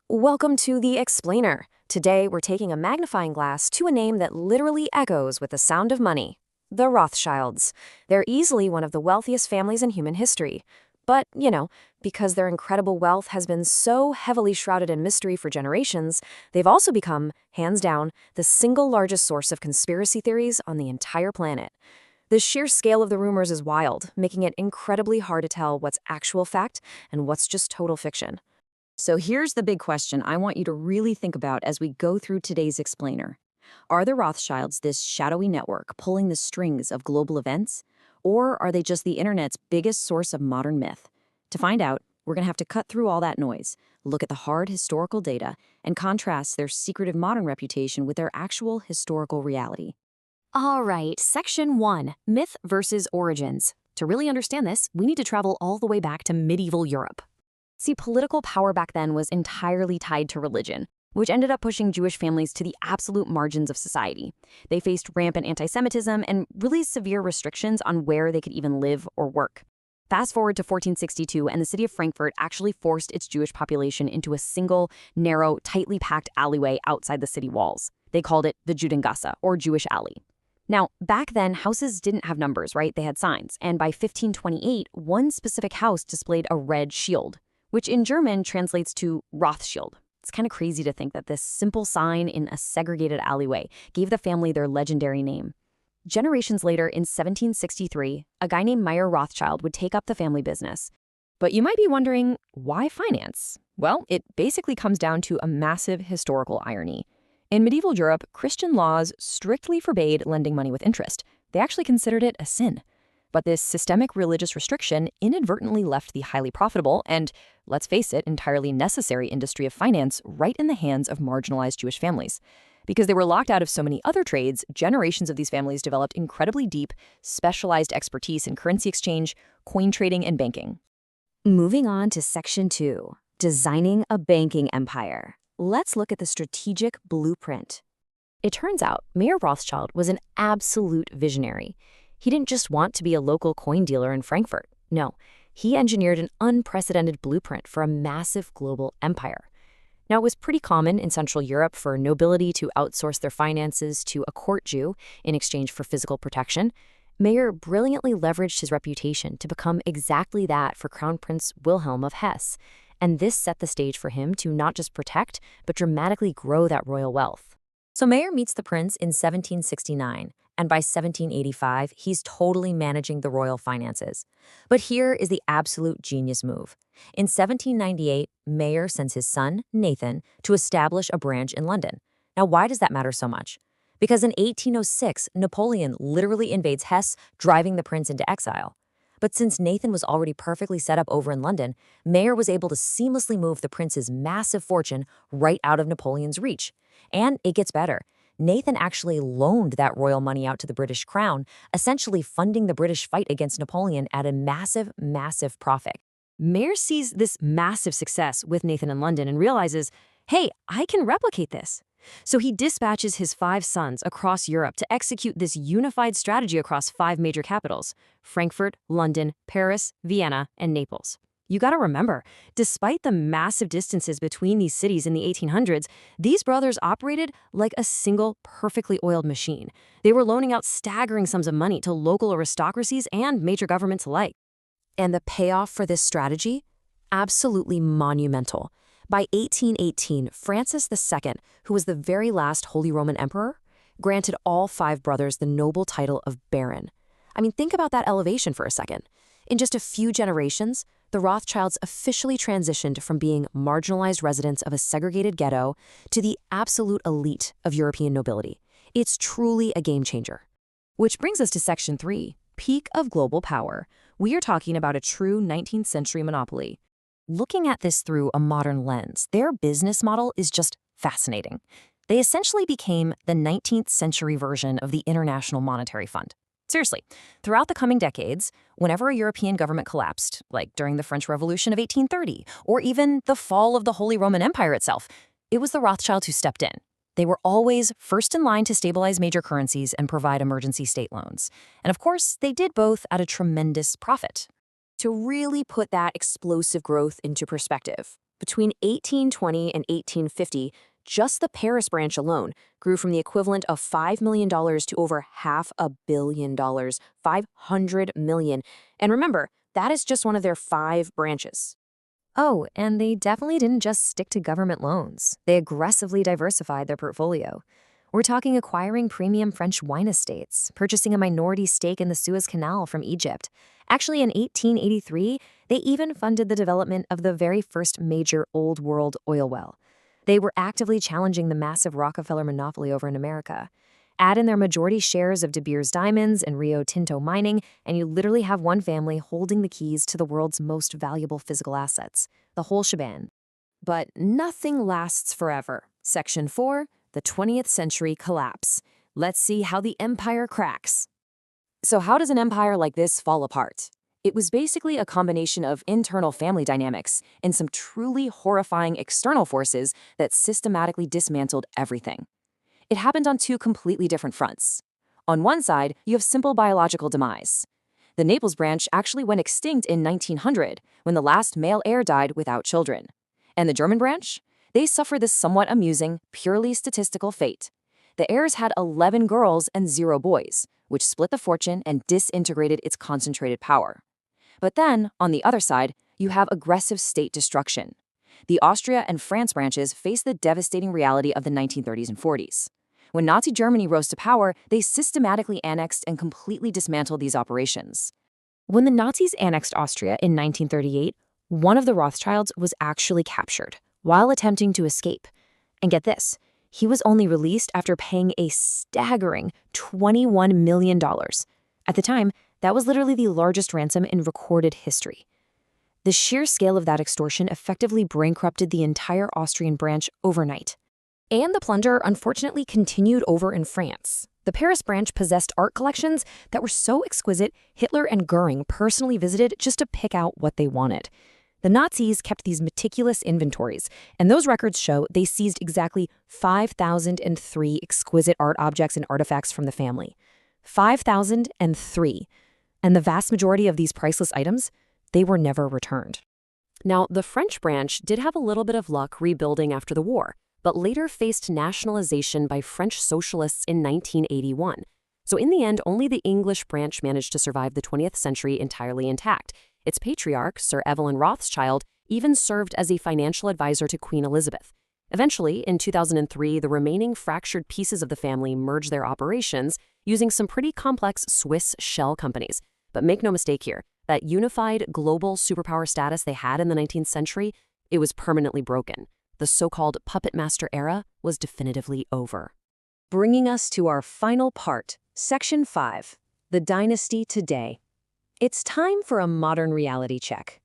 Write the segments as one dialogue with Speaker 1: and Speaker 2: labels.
Speaker 1: Welcome to The Explainer. Today, we're taking a magnifying glass to a name that literally echoes with the sound of money. The Rothschilds. They're easily one of the wealthiest families in human history. But, because their incredible wealth has been so heavily shrouded in mystery for generations, they've also become, hands down, the single largest source of conspiracy theories on the entire planet. The sheer scale of the rumors is wild, making it incredibly hard to tell what's actual fact and what's just total fiction.
Speaker 2: So here's the big question I want you to really think about as we go through today's explainer. Are the Rothschilds this shadowy network pulling the strings of global events? Or are they just the internet's biggest source of modern myth? To find out, we're going to have to cut through all that noise, look at the hard historical data, and contrast their secretive modern reputation with their actual historical reality.
Speaker 1: All right, Section 1, Myth versus Origins. To really understand this, we need to travel all the way back to medieval Europe. See, political power back then was entirely tied to religion, which ended up pushing Jewish families to the absolute margins of society. They faced rampant anti-Semitism and really severe restrictions on where they could even live or work. Fast forward to 1462, and the city of Frankfurt actually forced its Jewish population into a single, narrow, tightly packed alleyway outside the city walls. They called it the Judengasse, or Jewish Alley. Now, back then, houses didn't have numbers, right? They had signs, and by 1528, one specific house displayed a red shield, which in German translates to Rothschild. It's kind of crazy to think that this simple sign in a segregated alleyway gave the family their legendary name. Generations later, in 1763, a guy named Meyer Rothschild would take up the family business. But you might be wondering, why finance? Well, it basically comes down to a massive historical irony. In medieval Europe, Christian laws strictly forbade lending money with interest. They actually considered it a sin. But this systemic religious restriction inadvertently left the highly profitable and, let's face it, entirely necessary industry of finance right in the hands of marginalized Jewish families. Because they were locked out of so many other trades, generations of these families developed incredibly deep, specialized expertise in currency exchange, coin trading, and banking.
Speaker 2: Moving on to Section 2, Designing a Banking Empire. Let's look at the strategic blueprint.
Speaker 1: It turns out Mayer Rothschild was an absolute visionary. He didn't just want to be a local coin dealer in Frankfurt. No, he engineered an unprecedented blueprint for a massive global empire. Now, it was pretty common in Central Europe for nobility to outsource their finances to a court Jew in exchange for physical protection. Mayer brilliantly leveraged his reputation to become exactly that for Crown Prince Wilhelm of Hesse, and this set the stage for him to not just protect, but dramatically grow that royal wealth. So Mayer meets the prince in 1769, and by 1785, he's totally managing the royal finances. But here is the absolute genius move. In 1798, Mayer sends his son, Nathan, to establish a branch in London. Now, why does that matter so much? Because in 1806, Napoleon literally invades Hesse, driving the prince into exile. But since Nathan was already perfectly set up over in London, Mayer was able to seamlessly move the prince's massive fortune right out of Napoleon's reach. And it gets better. Nathan actually loaned that royal money out to the British crown, essentially funding the British fight against Napoleon at a massive, massive profit. Mayer sees this massive success with Nathan in London and realizes, hey, I can replicate this. So he dispatches his 5 sons across Europe to execute this unified strategy across 5 major capitals: Frankfurt, London, Paris, Vienna, and Naples. You gotta remember, despite the massive distances between these cities in the 1800s, these brothers operated like a single, perfectly oiled machine. They were loaning out staggering sums of money to local aristocracies and major governments alike. And the payoff for this strategy? Absolutely monumental. By 1818, Francis II, who was the very last Holy Roman Emperor, granted all 5 brothers the noble title of Baron. I mean, think about that elevation for a second. In just a few generations, the Rothschilds officially transitioned from being marginalized residents of a segregated ghetto to the absolute elite of European nobility. It's truly a game changer. Which brings us to Section 3, Peak of Global Power. We are talking about a true 19th century monopoly. Looking at this through a modern lens, their business model is just fascinating. They essentially became the 19th century version of the International Monetary Fund. Seriously, throughout the coming decades, whenever a European government collapsed, like during the French Revolution of 1830, or even the fall of the Holy Roman Empire itself, it was the Rothschilds who stepped in. They were always first in line to stabilize major currencies and provide emergency state loans. And of course, they did both at a tremendous profit. To really put that explosive growth into perspective, Between 1820 and 1850, just the Paris branch alone grew from the equivalent of $5 million to over $500 million, $500 million. And remember, that is just one of their 5 branches.
Speaker 2: Oh, and they definitely didn't just stick to government loans. They aggressively diversified their portfolio. We're talking acquiring premium French wine estates, purchasing a minority stake in the Suez Canal from Egypt. Actually, in 1883, they even funded the development of the very first major Old World oil well. They were actively challenging the massive Rockefeller monopoly over in America. Add in their majority shares of De Beers diamonds and Rio Tinto mining, and you literally have one family holding the keys to the world's most valuable physical assets, the whole shebang. But nothing lasts forever. Section 4, the 20th century collapse. Let's see how the empire cracks. So how does an empire like this fall apart? It was basically a combination of internal family dynamics and some truly horrifying external forces that systematically dismantled everything. It happened on 2 completely different fronts. On one side, you have simple biological demise. The Naples branch actually went extinct in 1900 when the last male heir died without children. And the German branch? They suffered this somewhat amusing, purely statistical fate. The heirs had 11 girls and 0 boys, which split the fortune and disintegrated its concentrated power. But then, on the other side, you have aggressive state destruction. The Austria and France branches faced the devastating reality of the 1930s and 40s. When Nazi Germany rose to power, they systematically annexed and completely dismantled these operations. When the Nazis annexed Austria in 1938, one of the Rothschilds was actually captured while attempting to escape. And get this, he was only released after paying a staggering $21 million. At the time, that was literally the largest ransom in recorded history. The sheer scale of that extortion effectively bankrupted the entire Austrian branch overnight. And the plunder unfortunately continued over in France. The Paris branch possessed art collections that were so exquisite, Hitler and Goering personally visited just to pick out what they wanted. The Nazis kept these meticulous inventories, and those records show they seized exactly 5,003 exquisite art objects and artifacts from the family. 5,003. And the vast majority of these priceless items, they were never returned. Now, the French branch did have a little bit of luck rebuilding after the war, but later faced nationalization by French socialists in 1981. So in the end, only the English branch managed to survive the 20th century entirely intact. Its patriarch, Sir Evelyn Rothschild, even served as a financial advisor to Queen Elizabeth. Eventually, in 2003, the remaining fractured pieces of the family merged their operations using some pretty complex Swiss shell companies. But make no mistake here, that unified global superpower status they had in the 19th century, it was permanently broken. The so-called puppet master era was definitively over. Bringing us to our final part, Section 5, the dynasty today. It's time for a modern reality check.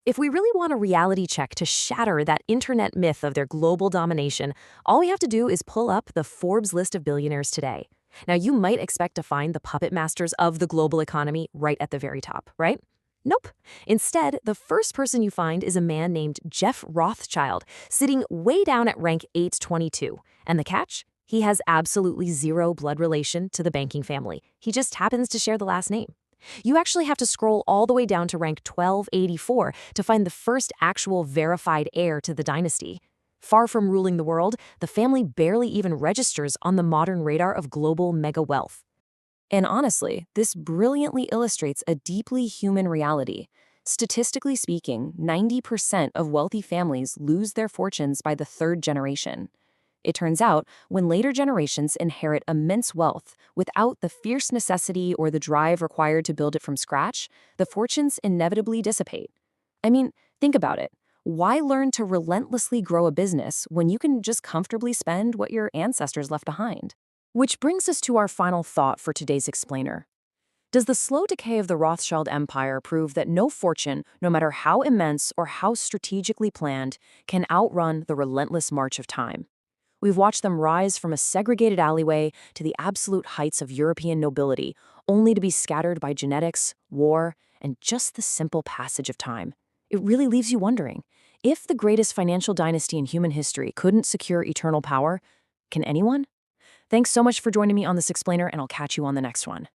Speaker 2: If we really want a reality check to shatter that internet myth of their global domination, all we have to do is pull up the Forbes list of billionaires today. Now, you might expect to find the puppet masters of the global economy right at the very top, right? Nope. Instead, the first person you find is a man named Jeff Rothschild, sitting way down at rank 822. And the catch? He has absolutely 0 blood relation to the banking family. He just happens to share the last name. You actually have to scroll all the way down to rank 1284 to find the first actual verified heir to the dynasty. Far from ruling the world, the family barely even registers on the modern radar of global mega wealth. And honestly, this brilliantly illustrates a deeply human reality. Statistically speaking, 90% of wealthy families lose their fortunes by the 3rd generation. It turns out, when later generations inherit immense wealth without the fierce necessity or the drive required to build it from scratch, the fortunes inevitably dissipate. I mean, think about it. Why learn to relentlessly grow a business when you can just comfortably spend what your ancestors left behind? Which brings us to our final thought for today's explainer. Does the slow decay of the Rothschild empire prove that no fortune, no matter how immense or how strategically planned, can outrun the relentless march of time? We've watched them rise from a segregated alleyway to the absolute heights of European nobility, only to be scattered by genetics, war, and just the simple passage of time. It really leaves you wondering, if the greatest financial dynasty in human history couldn't secure eternal power, can anyone? Thanks so much for joining me on this explainer, and I'll catch you on the next one.